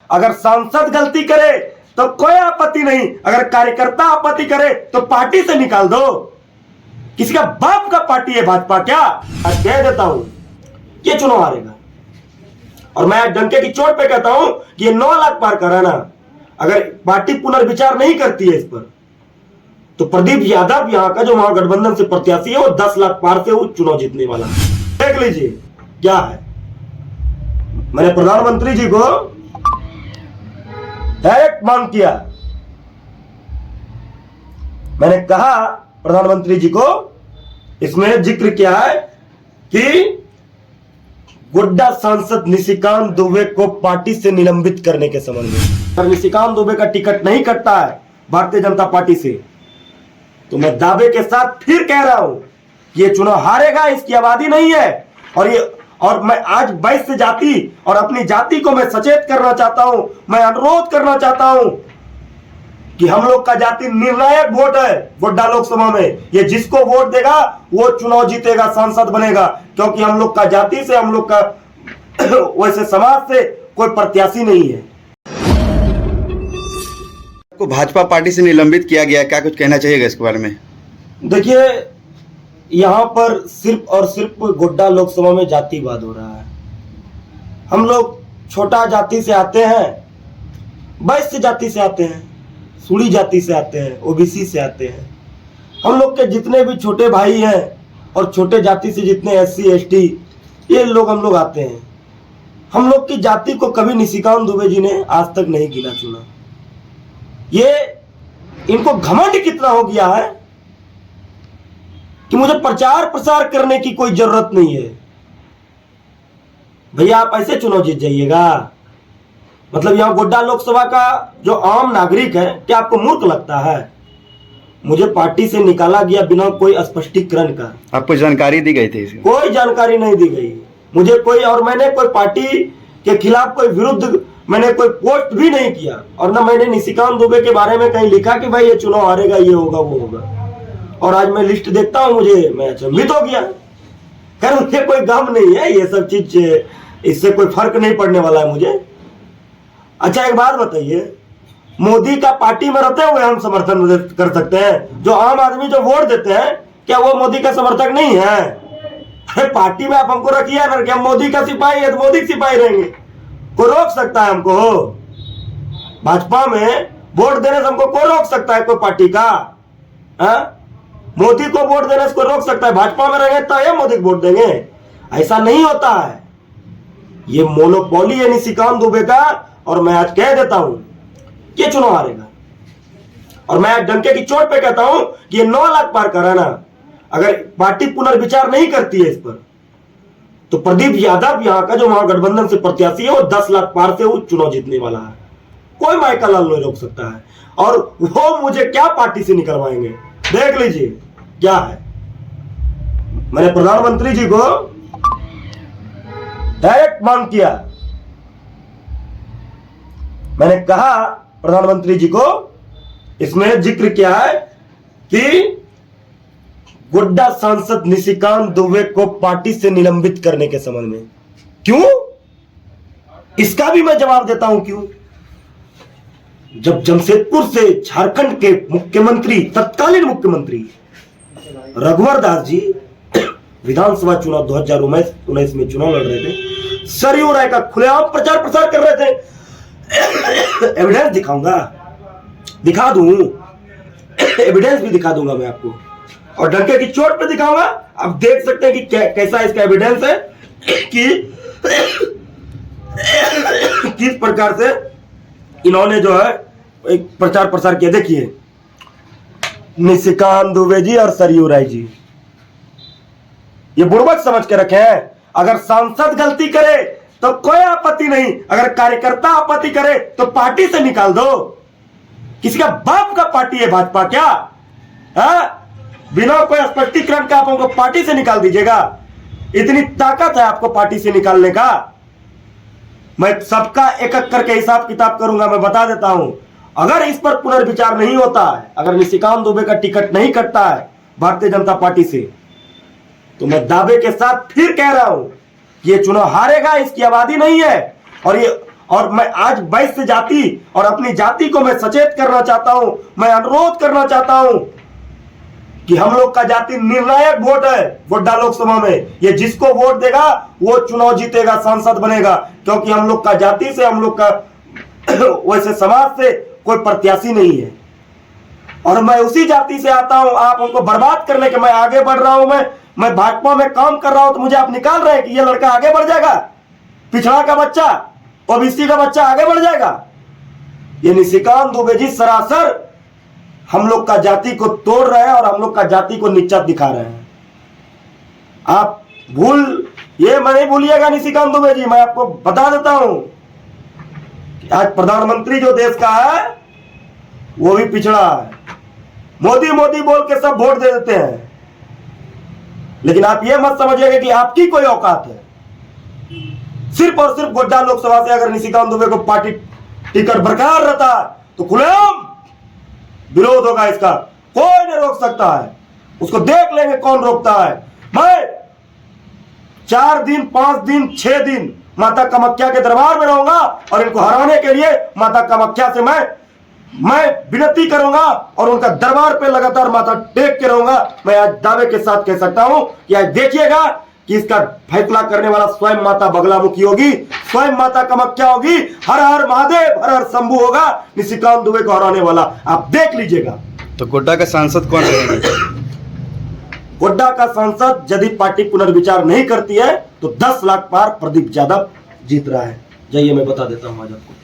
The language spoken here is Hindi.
अगर सांसद गलती करे तो कोई आपत्ति नहीं, अगर कार्यकर्ता आपत्ति करे तो पार्टी से निकाल दो। किसी का बाप का पार्टी है भाजपा क्या? आज कह देता हूं ये चुनाव हारेगा, और मैं आज डंके की चोट पे कहता हूं कि ये 9 लाख पार कराना, अगर पार्टी पुनर्विचार नहीं करती है इस पर, तो प्रदीप यादव यहां का जो महागठबंधन से प्रत्याशी है वो 10 लाख पार से वो चुनाव जीतने वाला है। देख लीजिए क्या है। मैंने प्रधानमंत्री जी को डायरेक्ट मांग किया, मैंने कहा प्रधानमंत्री जी को, इसमें जिक्र किया है कि गोड्डा सांसद निशिकांत दुबे को पार्टी से निलंबित करने के संबंध में। अगर निशिकांत दुबे का टिकट नहीं कटता है भारतीय जनता पार्टी से, तो मैं दावे के साथ फिर कह रहा हूं कि ये चुनाव हारेगा, इसकी आबादी नहीं है। और मैं आज 22 से जाति और अपनी जाति को मैं सचेत करना चाहता हूं, मैं अनुरोध करना चाहता हूं कि हम लोग का जाति निर्णायक वोट है गोड्डा लोकसभा में। ये जिसको वोट देगा वो चुनाव जीतेगा, सांसद बनेगा, क्योंकि हम लोग का जाति से, हम लोग का वैसे समाज से कोई प्रत्याशी नहीं है। को भाजपा पार्टी से निलंबित किया गया, क्या कुछ कहना चाहिएगा इसके बारे में? देखिए, यहाँ पर सिर्फ और सिर्फ गोड्डा लोकसभा में जातिवाद हो रहा है। हम लोग छोटा जाति से आते हैं, 22 जाति से आते हैं, सूढ़ी जाति से आते हैं, ओबीसी से आते हैं। हम लोग के जितने भी छोटे भाई हैं और छोटे जाति से जितने एससी एसटी ये लोग हम लोग आते हैं। हम लोग की जाति को कभी निशिकांत दुबे जी ने आज तक नहीं गिना चुना। ये इनको घमंड कितना हो गया है कि मुझे प्रचार प्रसार करने की कोई जरूरत नहीं है। भैया आप ऐसे चुनाव जीत जाइएगा? मतलब यहां गोड्डा लोकसभा का जो आम नागरिक है, क्या आपको मूर्ख लगता है? मुझे पार्टी से निकाला गया बिना कोई स्पष्टीकरण का। आपको जानकारी दी गई थी इसकी? कोई जानकारी नहीं दी गई मुझे कोई, और मैंने कोई पार्टी के खिलाफ कोई विरुद्ध मैंने कोई पोस्ट भी नहीं किया, और ना मैंने निशिकांत दुबे के बारे में कहीं लिखा कि भाई ये चुनाव हारेगा, ये होगा, वो होगा। और आज मैं लिस्ट देखता हूं, मैं अचंभित हो गया। खैर मुझे कोई गम नहीं है, ये सब चीज इससे कोई फर्क नहीं पड़ने वाला है मुझे। अच्छा एक बात बताइए, मोदी का पार्टी में रहते हुए हम समर्थन कर सकते हैं? जो आम आदमी जो वोट देते हैं, क्या वो मोदी का समर्थक नहीं है? अरे पार्टी में आप हमको रखिए ना कि हम मोदी का सिपाही है तो मोदी के सिपाही रहेंगे। कोई रोक सकता है हमको? भाजपा में वोट देने से हमको कोई रोक सकता है? कोई पार्टी का मोदी को वोट देने से कोई रोक सकता है? भाजपा में रहेंगे तो ये मोदी को वोट देंगे? ऐसा नहीं होता है। ये मोनोपोली है निशिकांत दुबे का, और मैं आज कह देता हूं ये चुनाव हारेगा, और मैं आज डंके की चोट पे कहता हूं कि ये 9 लाख पार कराना, अगर पार्टी पुनर्विचार नहीं करती है इस पर, तो प्रदीप यादव यहां का जो महागठबंधन से प्रत्याशी है वो 10 लाख पार से वो चुनाव जीतने वाला है। कोई माइका लाल नहीं रोक सकता है, और वो मुझे क्या पार्टी से निकलवाएंगे? देख लीजिए क्या है। मैंने प्रधानमंत्री जी को डायरेक्ट मांग किया, मैंने कहा प्रधानमंत्री जी को, इसमें जिक्र किया है कि गोड्डा सांसद निशिकांत दुबे को पार्टी से निलंबित करने के संबंध में। क्यों? इसका भी मैं जवाब देता हूं क्यों। जब जमशेदपुर से झारखंड के मुख्यमंत्री, तत्कालीन मुख्यमंत्री रघुवर दास जी विधानसभा चुनाव 2019 में चुनाव लड़ रहे थे, सरयू राय का खुलेआम प्रचार प्रसार कर रहे थे। एविडेंस दिखाऊंगा, दिखा दूं, एविडेंस भी दिखा दूंगा मैं आपको, और डंके की चोट पे दिखाऊंगा। आप देख सकते हैं कि कैसा इसका एविडेंस है कि किस प्रकार से इन्होंने जो है एक प्रचार प्रसार किया। देखिए, निशिकांत दुबे जी और सरयू राय जी, ये बुड़बक समझ के रखे हैं। अगर सांसद गलती करे तो कोई आपत्ति नहीं, अगर कार्यकर्ता आपत्ति करे तो पार्टी से निकाल दो। किसी का बाप का पार्टी है भाजपा क्या? बिना कोई स्पष्टीकरण का आप हमको पार्टी से निकाल दीजिएगा? इतनी ताकत है आपको पार्टी से निकालने का? मैं सबका एक एक करके हिसाब किताब करूंगा। मैं बता देता हूं, अगर इस पर पुनर्विचार नहीं होता है, अगर निशिकांत दुबे का टिकट नहीं कटता है भारतीय जनता पार्टी से, तो मैं दावे के साथ फिर कह रहा हूं कि ये चुनाव हारेगा, इसकी आबादी नहीं है। और मैं आज वैश्य जाति और अपनी जाति को मैं सचेत करना चाहता हूं, मैं अनुरोध करना चाहता हूं कि हम लोग का जाति निर्णायक वोट है गोड्डा लोकसभा में। ये जिसको वोट देगा वो चुनाव जीतेगा, सांसद बनेगा, क्योंकि हम लोग का जाति से, हम लोग का वैसे समाज से कोई प्रत्याशी नहीं है। और मैं उसी जाति से आता हूं। आप हमको बर्बाद करने के, मैं आगे बढ़ रहा हूं, मैं भाजपा में काम कर रहा हूं, तो मुझे आप निकाल रहे हैं कि ये लड़का आगे बढ़ जाएगा, पिछड़ा का बच्चा, ओबीसी का बच्चा आगे बढ़ जाएगा। ये निशिकांत दुबे जी सरासर हम लोग का जाति को तोड़ रहे हैं और हम लोग का जाति को नीचा दिखा रहे हैं। आप ये मैं नहीं भूलिएगा निशिकांत दुबे जी, मैं आपको बता देता हूं कि आज प्रधानमंत्री जो देश का है वो भी पिछड़ा है। मोदी मोदी बोल के सब वोट दे देते हैं, लेकिन आप ये मत समझिएगा कि आपकी कोई औकात है। सिर्फ और सिर्फ गोड्डा लोकसभा से अगर निशिकांत दुबे को पार्टी टिकट बरकरार रहता तो खुलेआम विरोध होगा इसका, कोई नहीं रोक सकता है। उसको देख लेंगे कौन रोकता है। मैं 4 दिन 5 दिन 6 दिन माता कामाख्या के दरबार में रहूंगा और इनको हराने के लिए माता कामाख्या से मैं विनती करूंगा और उनका दरबार पे लगातार माथा टेक के रहूंगा। मैं आज दावे के साथ कह सकता हूं कि आज देखिएगा कि इसका फैसला करने वाला स्वयं माता बगलामुखी होगी, स्वयं माता कामाख्या होगी। हर हर महादेव, हर हर शंभू होगा निशिकांत दुबे को हराने वाला, आप देख लीजिएगा। तो गोड्डा का सांसद कौन रहेंगे? गोड्डा का सांसद यदि पार्टी पुनर्विचार नहीं करती है तो 10 लाख पार प्रदीप यादव जीत रहा है। जाइए मैं बता देता हूं आज आपको।